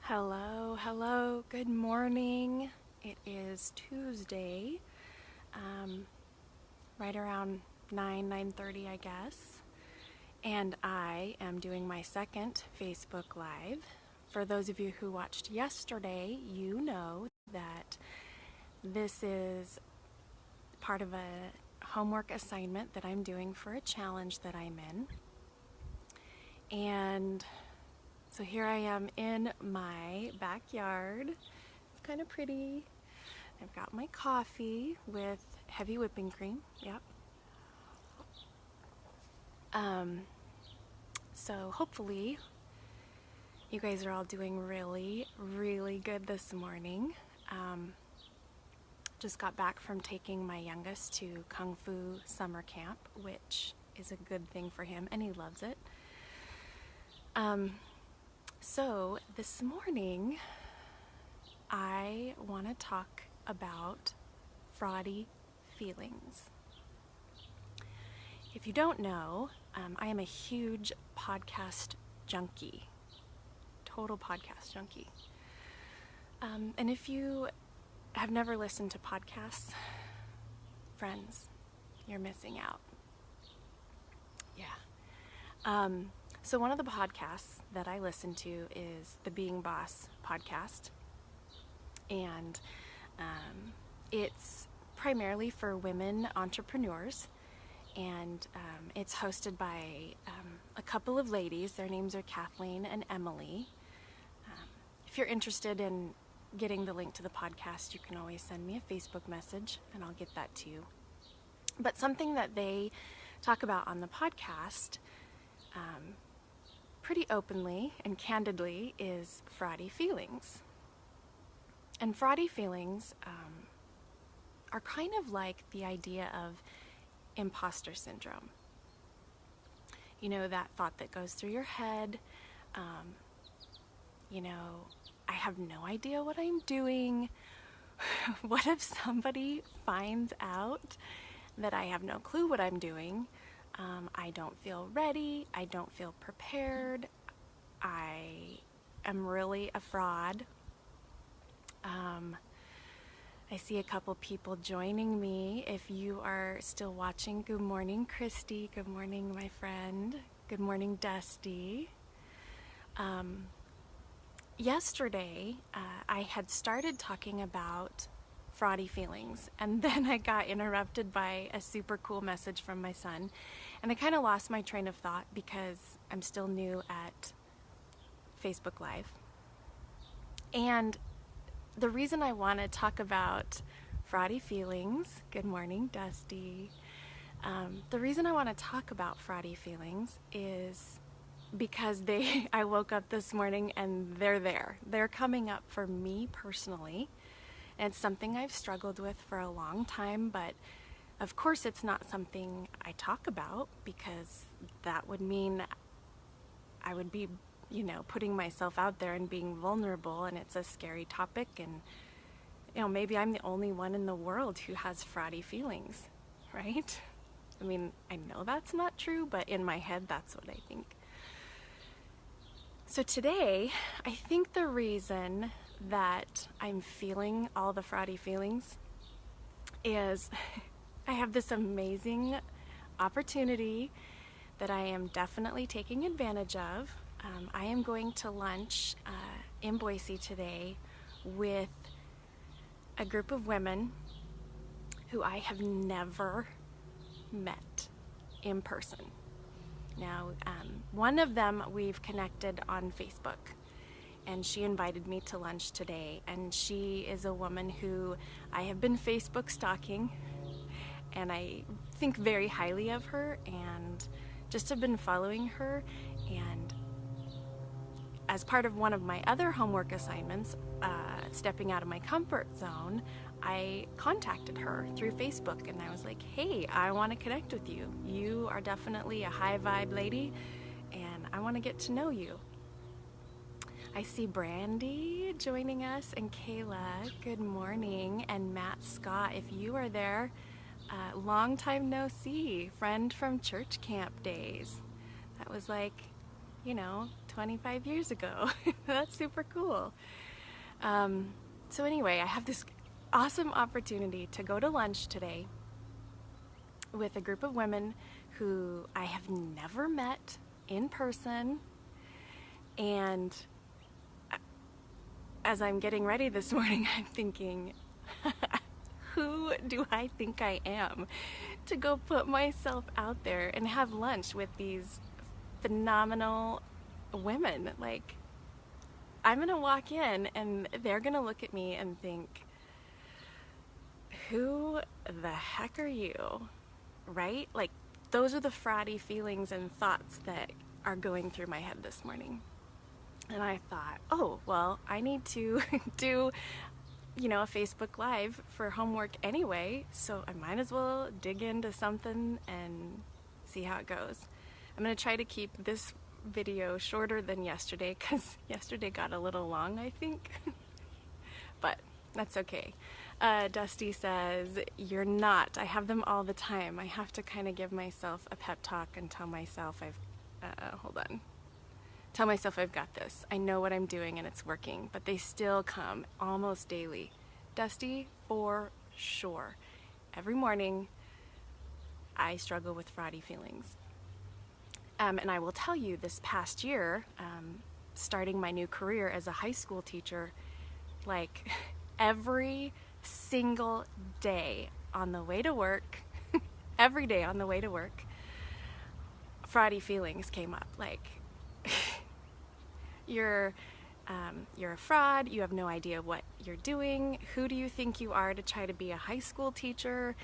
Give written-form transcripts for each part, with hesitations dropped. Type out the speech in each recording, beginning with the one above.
Hello, good morning. It is Tuesday, right around 9:30, I guess. And I am doing my second Facebook Live. For those of you who watched yesterday, you know that this is part of a homework assignment that I'm doing for a challenge that I'm in. And so here I am in my backyard. It's kind of pretty. I've got my coffee with heavy whipping cream. Yep. So hopefully you guys are all doing really good this morning. Just got back from taking my youngest to Kung Fu summer camp, which is a good thing for him, and he loves it. So this morning I want to talk about fraudy feelings. If you don't know, I am a huge podcast junkie, total podcast junkie. And if you have never listened to podcasts, friends, you're missing out. Yeah. So one of the podcasts that I listen to is the Being Boss podcast. And it's primarily for women entrepreneurs. And it's hosted by a couple of ladies. Their names are Kathleen and Emily. If you're interested in getting the link to the podcast, you can always send me a Facebook message and I'll get that to you. But something that they talk about on the podcast pretty openly and candidly is fraudy feelings. And fraudy feelings are kind of like the idea of imposter syndrome. You know, that thought that goes through your head, I have no idea what I'm doing. What if somebody finds out that I have no clue what I'm doing? I don't feel ready. I don't feel prepared. I am really a fraud. I see a couple people joining me. If you are still watching, good morning, Christy. Good morning, my friend. Good morning, Dusty. Yesterday, I had started talking about fraudy feelings, and then I got interrupted by a super cool message from my son, and I kind of lost my train of thought because I'm still new at Facebook Live. And the reason I want to talk about fraudy feelings, good morning, Dusty. The reason I want to talk about fraudy feelings is because I woke up this morning and they're there. They're coming up for me personally. And it's something I've struggled with for a long time, but of course it's not something I talk about because that would mean I would be, putting myself out there and being vulnerable, and it's a scary topic, and maybe I'm the only one in the world who has fraudy feelings, right? I mean, I know that's not true, but in my head that's what I think. So today, I think the reason that I'm feeling all the fraudy feelings is I have this amazing opportunity that I am definitely taking advantage of. I am going to lunch in Boise today with a group of women who I have never met in person. Now, one of them we've connected on Facebook, and she invited me to lunch today, and she is a woman who I have been Facebook stalking, and I think very highly of her, and just have been following her. And as part of one of my other homework assignments, stepping out of my comfort zone, I contacted her through Facebook, and I was like, hey, I want to connect with you. You are definitely a high vibe lady, and I want to get to know you. I see Brandy joining us, and Kayla, good morning, and Matt Scott, if you are there, long time no see, friend from church camp days. That was like 25 years ago. That's super cool. So anyway, I have this awesome opportunity to go to lunch today with a group of women who I have never met in person. And as I'm getting ready this morning, I'm thinking, who do I think I am to go put myself out there and have lunch with these phenomenal women? Like, I'm gonna walk in and they're gonna look at me and think, who the heck are you? Right? Like, those are the fraudy feelings and thoughts that are going through my head this morning. And I thought, oh, well, I need to do, a Facebook Live for homework anyway, so I might as well dig into something and see how it goes. I'm going to try to keep this video shorter than yesterday, because yesterday got a little long, I think. But that's okay. Dusty says, you're not. I have them all the time. I have to kind of give myself a pep talk and tell myself Tell myself I've got this. I know what I'm doing and it's working, but they still come almost daily. Dusty, for sure. Every morning, I struggle with fraudy feelings. And I will tell you, this past year, starting my new career as a high school teacher, like every single day on the way to work, every day on the way to work, fraudy feelings came up. Like, you're a fraud, you have no idea what you're doing, who do you think you are to try to be a high school teacher?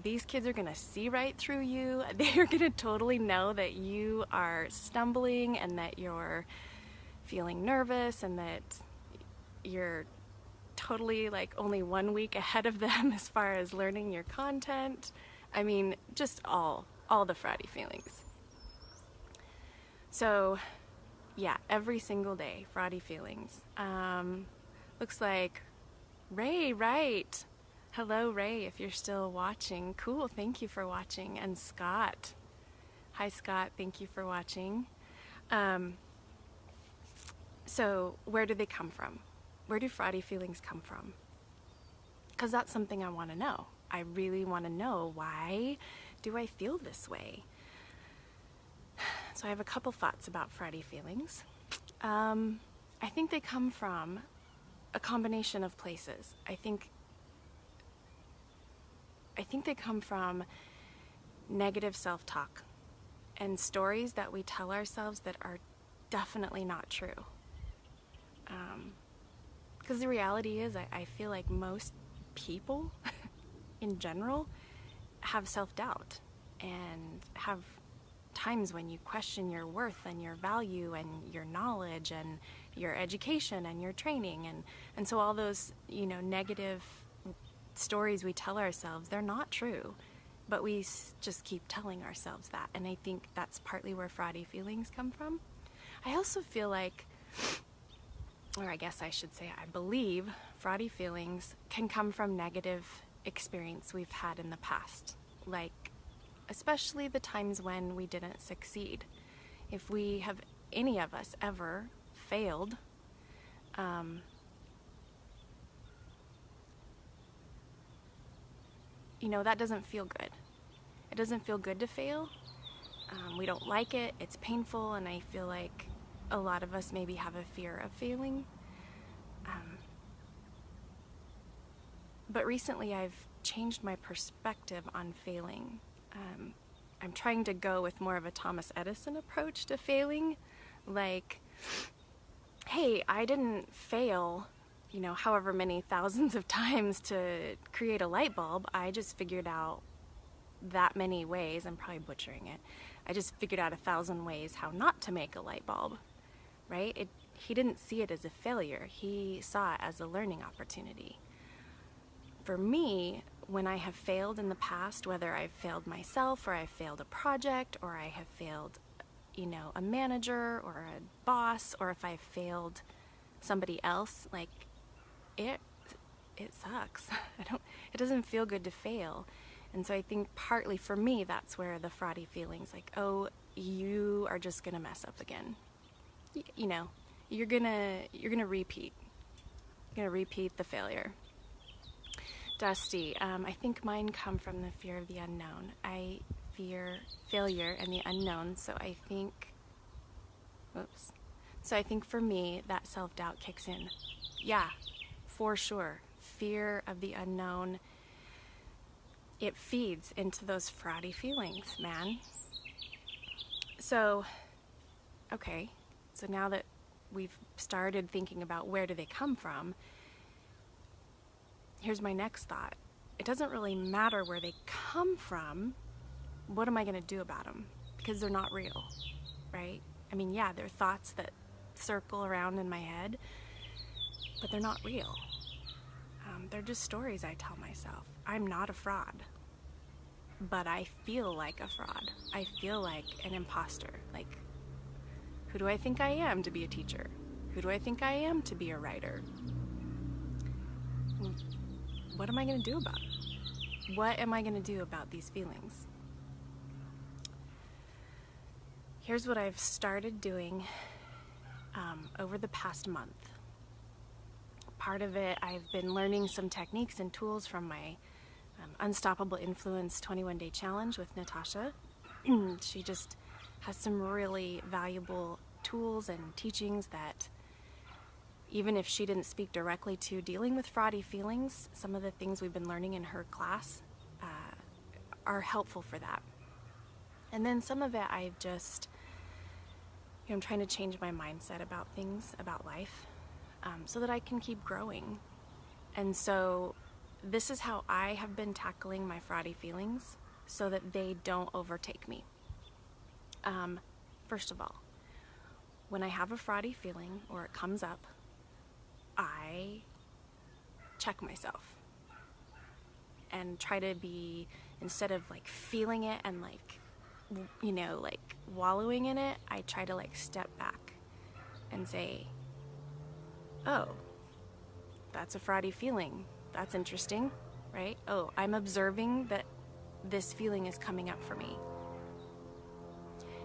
These kids are going to see right through you. They're going to totally know that you are stumbling and that you're feeling nervous and that you're totally like only 1 week ahead of them as far as learning your content. I mean, just all the fraudy feelings. So yeah, every single day, fraudy feelings. Looks like Ray, right? Hello, Ray, if you're still watching. Cool, thank you for watching. And Scott. Hi, Scott, thank you for watching. So where do they come from? Where do fraudy feelings come from? Because that's something I want to know. I really want to know, why do I feel this way? So I have a couple thoughts about fraudy feelings. I think they come from a combination of places. I think they come from negative self-talk and stories that we tell ourselves that are definitely not true. Because the reality is, I feel like most people in general have self-doubt and have times when you question your worth and your value and your knowledge and your education and your training, and so all those negative stories we tell ourselves, they're not true, but we just keep telling ourselves that. And I think that's partly where fraudy feelings come from. I also feel like, or I guess I should say, I believe fraudy feelings can come from negative experience we've had in the past, like especially the times when we didn't succeed. If we have, any of us, ever failed, that doesn't feel good. It doesn't feel good to fail. We don't like it. It's painful, and I feel like a lot of us maybe have a fear of failing. But recently I've changed my perspective on failing. I'm trying to go with more of a Thomas Edison approach to failing. Like, hey, I didn't fail, however many thousands of times to create a light bulb. I just figured out that many ways. I'm probably butchering it. I just figured out 1,000 ways how not to make a light bulb, right? He didn't see it as a failure. He saw it as a learning opportunity. For me, when I have failed in the past, whether I've failed myself or I've failed a project or I have failed, a manager or a boss, or if I've failed somebody else, like it sucks. It doesn't feel good to fail. And so I think partly for me, that's where the fraudy feelings, like, oh, you are just gonna mess up again. you know, you're gonna repeat. You're gonna repeat the failure. Dusty, I think mine come from the fear of the unknown. I fear failure and the unknown, so I think, whoops. So I think for me, that self-doubt kicks in. Yeah, for sure. Fear of the unknown, it feeds into those fraudy feelings, man. So, okay, so now that we've started thinking about where do they come from, here's my next thought. It doesn't really matter where they come from. What am I going to do about them? Because they're not real, right? I mean, yeah, they're thoughts that circle around in my head, but they're not real. They're just stories I tell myself. I'm not a fraud, but I feel like a fraud. I feel like an imposter. Like, who do I think I am to be a teacher? Who do I think I am to be a writer? What am I going to do about it? What am I going to do about these feelings? Here's what I've started doing over the past month. Part of it, I've been learning some techniques and tools from my Unstoppable Influence 21-Day Challenge with Natasha. She just has some really valuable tools and teachings that, even if she didn't speak directly to dealing with fraudy feelings, some of the things we've been learning in her class are helpful for that. And then some of it I've just, I'm trying to change my mindset about things, about life, so that I can keep growing. And so this is how I have been tackling my fraudy feelings so that they don't overtake me. First of all, when I have a fraudy feeling or it comes up, I check myself and try to be, instead of like feeling it and like, you know, like wallowing in it, I try to like step back and say, oh, that's a fraudy feeling. That's interesting, right? Oh, I'm observing that this feeling is coming up for me.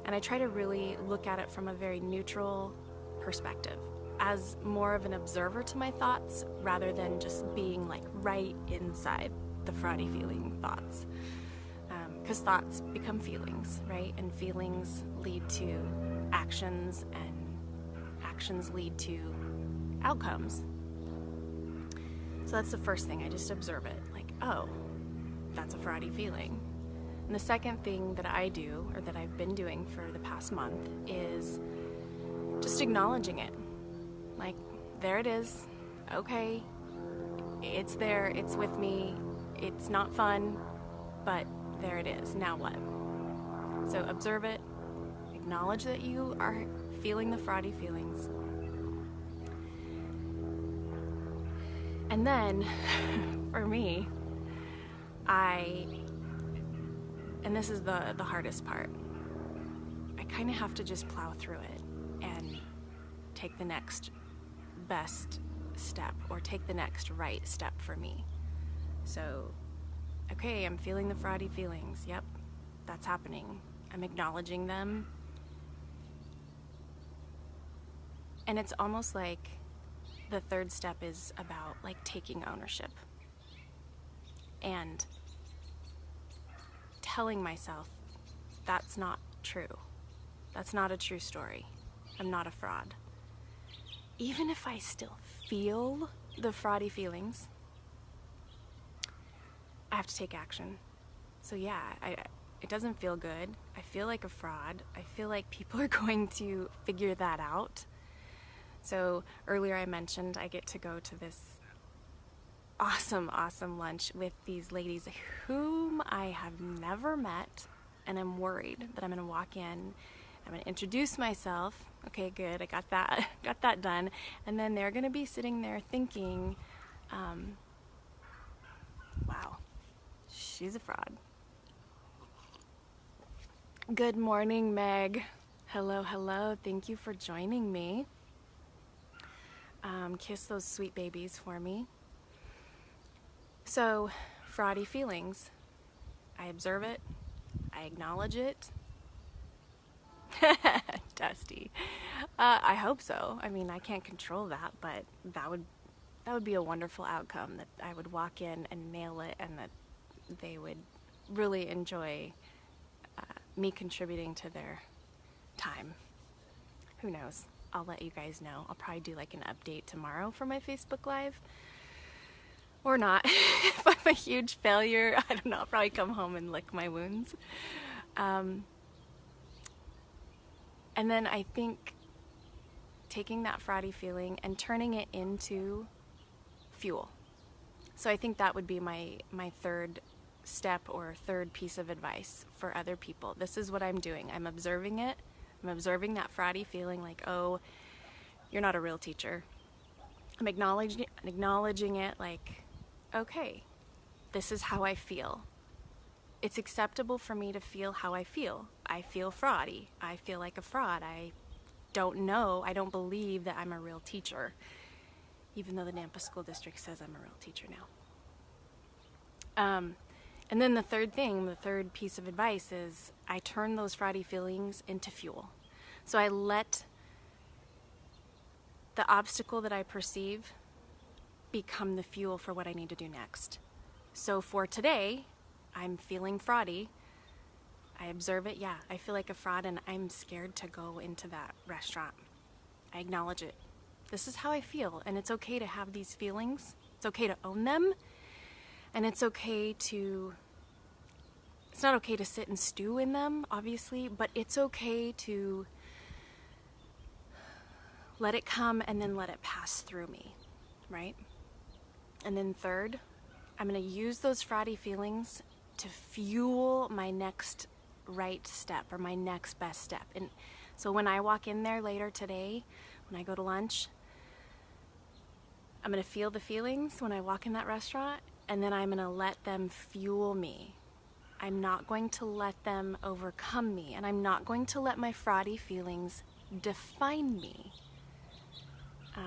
And I try to really look at it from a very neutral perspective, as more of an observer to my thoughts rather than just being like right inside the fraudy feeling thoughts. Because thoughts become feelings, right? And feelings lead to actions, and actions lead to outcomes. So that's the first thing. I just observe it. Like, oh, that's a fraudy feeling. And the second thing that I do, or that I've been doing for the past month, is just acknowledging it. Like, there it is. Okay, it's there. It's with me. It's not fun, but there it is. Now what? So observe it. Acknowledge that you are feeling the fraudy feelings. And then, for me, and this is the hardest part, I kind of have to just plow through it and take the next best step, or take the next right step for me. So, okay, I'm feeling the fraudy feelings. Yep, that's happening. I'm acknowledging them. And it's almost like the third step is about like taking ownership and telling myself that's not true. That's not a true story. I'm not a fraud. Even if I still feel the fraudy feelings, I have to take action. So yeah, it doesn't feel good. I feel like a fraud. I feel like people are going to figure that out. So earlier I mentioned I get to go to this awesome lunch with these ladies whom I have never met, and I'm worried that I'm going to walk in, I'm going to introduce myself. Okay, good, I got that done. And then they're going to be sitting there thinking, wow, she's a fraud. Good morning, Meg. Hello. Thank you for joining me. Kiss those sweet babies for me. So, fraudy feelings. I observe it. I acknowledge it. Dusty. I hope so. I mean, I can't control that, but that would be a wonderful outcome, that I would walk in and nail it, and that they would really enjoy me contributing to their time. Who knows? I'll let you guys know. I'll probably do like an update tomorrow for my Facebook Live. Or not. If I'm a huge failure, I don't know, I'll probably come home and lick my wounds. And then I think taking that fraudy feeling and turning it into fuel. So I think that would be my third step or third piece of advice for other people. This is what I'm doing. I'm observing it. I'm observing that fraudy feeling, like, oh, you're not a real teacher. I'm acknowledging it, like, okay, this is how I feel. It's acceptable for me to feel how I feel. I feel fraudy. I feel like a fraud. I don't believe that I'm a real teacher, even though the Nampa School District says I'm a real teacher now. And then the third piece of advice is I turn those fraudy feelings into fuel. So I let the obstacle that I perceive become the fuel for what I need to do next. So for today, I'm feeling fraudy. I observe it. Yeah, I feel like a fraud and I'm scared to go into that restaurant. I acknowledge it. This is how I feel, and it's okay to have these feelings. It's okay to own them, and it's not okay to sit and stew in them, obviously, but it's okay to let it come and then let it pass through me, right? And then third, I'm going to use those fraudy feelings to fuel my next right step or my next best step. And so when I walk in there later today, when I go to lunch, I'm going to feel the feelings when I walk in that restaurant, and then I'm going to let them fuel me. I'm not going to let them overcome me, and I'm not going to let my fraudy feelings define me.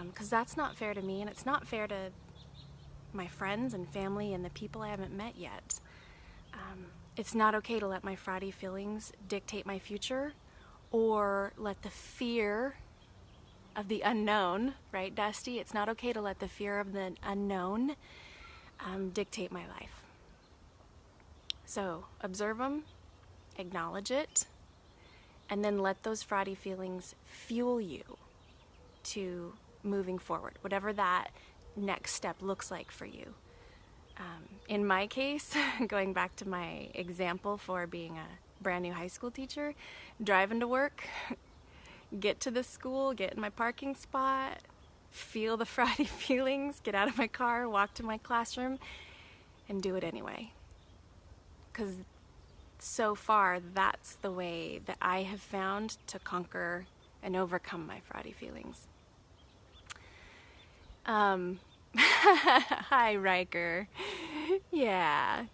Because that's not fair to me, and it's not fair to my friends and family and the people I haven't met yet. It's not okay to let my fraudy feelings dictate my future, or let the fear of the unknown, right, Dusty? It's not okay to let the fear of the unknown dictate my life. So observe them, acknowledge it, and then let those fraudy feelings fuel you to moving forward, whatever that next step looks like for you. In my case, going back to my example for being a brand new high school teacher, driving to work, get to the school, get in my parking spot, feel the fraudy feelings, get out of my car, walk to my classroom, and do it anyway. Because so far, that's the way that I have found to conquer and overcome my fraudy feelings. Hi, Riker. Yeah,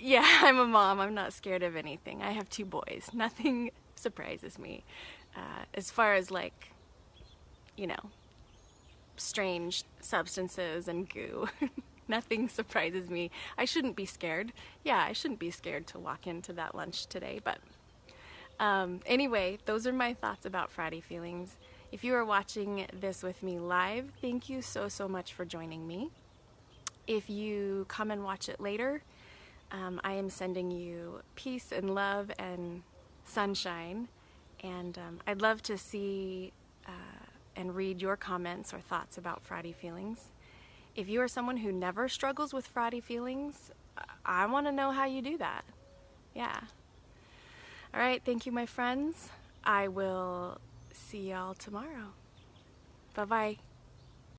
I'm a mom. I'm not scared of anything. I have 2 boys. Nothing surprises me. As far as, like, strange substances and goo, nothing surprises me. I shouldn't be scared. Yeah, I shouldn't be scared to walk into that lunch today, but anyway, those are my thoughts about fraudy feelings. If you are watching this with me live, thank you so much for joining me. If you come and watch it later, I am sending you peace and love and sunshine, and I'd love to see and read your comments or thoughts about fraudy feelings. If you are someone who never struggles with fraudy feelings, I want to know how you do that. Yeah. All right, thank you, my friends. I will see y'all tomorrow. Bye-bye.